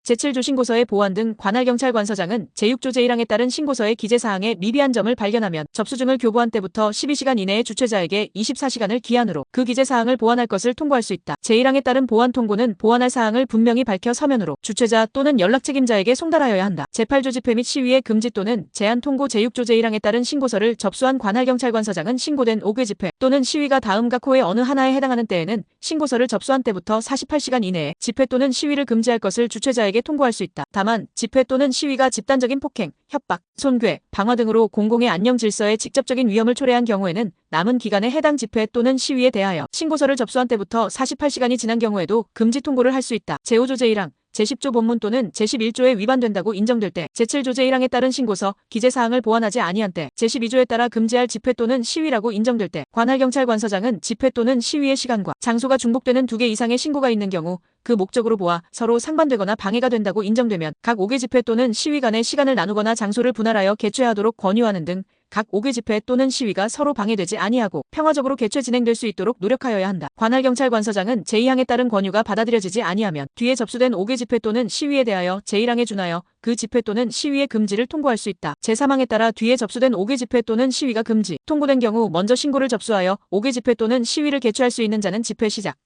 제7조 신고서의 보완 등 관할경찰관서장은 제6조 제1항에 따른 신고서의 기재사항에 미비한 점을 발견하면 접수증을 교부한 때부터 12시간 이내에 주최자에게 24시간을 기한으로 그 기재사항을 보완할 것을 통고할 수 있다. 제1항에 따른 보완 통고는 보완할 사항을 분명히 밝혀 서면으로 주최자 또는 연락 책임자에게 송달하여야 한다. 제8조 집회 및 시위의 금지 또는 제한 통고 제6조 제1항에 따른 신고서를 접수한 관할경찰관서장은 신고된 5개 집회 또는 시위가 다음 각 호의 어느 하나에 해당하는 때에는 신고서를 접수한 때부터 48시간 이내에 집회 또는 시위를 금지할 것을 주최자에게 통고할 수 있다. 다만 집회 또는 시위가 집단적인 폭행, 협박, 손괴, 방화 등으로 공공의 안녕 질서에 직접적인 위험을 초래한 경우에는 남은 기간에 해당 집회 또는 시위에 대하여 신고서를 접수한 때부터 48시간이 지난 경우에도 금지 통고를 할 수 있다. 제5조 제1항 제10조 본문 또는 제11조에 위반된다고 인정될 때, 제7조 제1항에 따른 신고서, 기재사항을 보완하지 아니한 때, 제12조에 따라 금지할 집회 또는 시위라고 인정될 때, 관할경찰관서장은 집회 또는 시위의 시간과 장소가 중복되는 2개 이상의 신고가 있는 경우 그 목적으로 보아 서로 상반되거나 방해가 된다고 인정되면 각 5개 집회 또는 시위 간의 시간을 나누거나 장소를 분할하여 개최하도록 권유하는 등 각 5개 집회 또는 시위가 서로 방해되지 아니하고 평화적으로 개최 진행될 수 있도록 노력하여야 한다. 관할경찰관서장은 제2항에 따른 권유가 받아들여지지 아니하면 뒤에 접수된 5개 집회 또는 시위에 대하여 제1항에 준하여 그 집회 또는 시위의 금지를 통고할 수 있다. 제3항에 따라 뒤에 접수된 5개 집회 또는 시위가 금지, 통고된 경우 먼저 신고를 접수하여 5개 집회 또는 시위를 개최할 수 있는 자는 집회 시작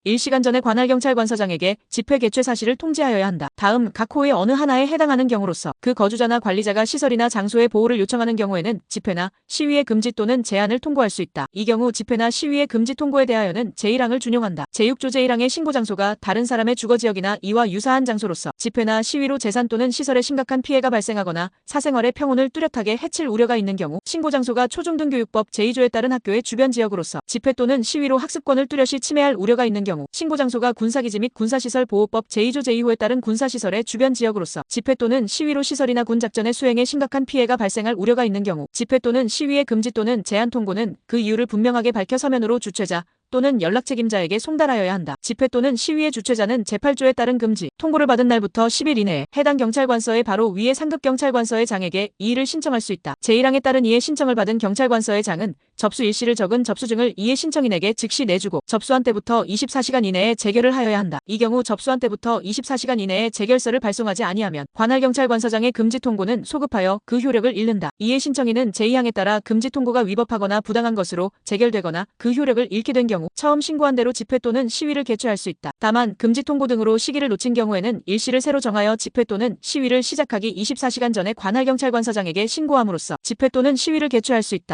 1시간 전에 관할경찰관서장에게 집회 개최 사실을 통지하여야 한다. 다음 각 호의 어느 하나에 해당하는 경우로서 그 거주자나 관리자가 시설이나 장소의 보호를 요청하는 경우에는 집회나 시위의 금지 또는 제한을 통고할 수 있다. 이 경우 집회나 시위의 금지 통고에 대하여는 제1항을 준용한다. 제6조 제1항의 신고 장소가 다른 사람의 주거지역이나 이와 유사한 장소로서 집회나 시위로 재산 또는 시설에 심각한 피해가 발생하거나 사생활의 평온을 뚜렷하게 해칠 우려가 있는 경우 신고 장소가 초중등교육법 제2조에 따른 학교의 주변 지역으로서 집회 또는 시위로 학습권을 뚜렷이 침해할 우려가 있는 경우 신고 장소가 군사기지 및 군사시설 보호법 제2조 제2호에 따른 군사시설의 주변 지역으로서 집회 또는 시위로 시설이나 군작전의 수행에 심각한 피해가 발생할 우려가 있는 경우 집회 또는 시위의 금지 또는 제한 통고는 그 이유를 분명하게 밝혀 서면으로 주최자 또는 연락 책임자에게 송달하여야 한다. 집회 또는 시위의 주최자는 제8조에 따른 금지, 통고를 받은 날부터 10일 이내에 해당 경찰관서의 바로 위에 상급 경찰관서의 장에게 이의를 신청할 수 있다. 제1항에 따른 이의 신청을 받은 경찰관서의 장은 접수 일시를 적은 접수증을 이의 신청인에게 즉시 내주고 접수한 때부터 24시간 이내에 재결을 하여야 한다. 이 경우 접수한 때부터 24시간 이내에 재결서를 발송하지 아니하면 관할경찰관서장의 금지 통고는 소급하여 그 효력을 잃는다. 이의 신청인은 제2항에 따라 금지 통고가 위법하거나 부당한 것으로 재결되거나 그 효력을 잃게 된 경우 처음 신고한 대로 집회 또는 시위를 개최할 수 있다. 다만 금지 통고 등으로 시기를 놓친 경우에는 일시를 새로 정하여 집회 또는 시위를 시작하기 24시간 전에 관할경찰관서장에게 신고함으로써 집회 또는 시위를 개최할 수 있다.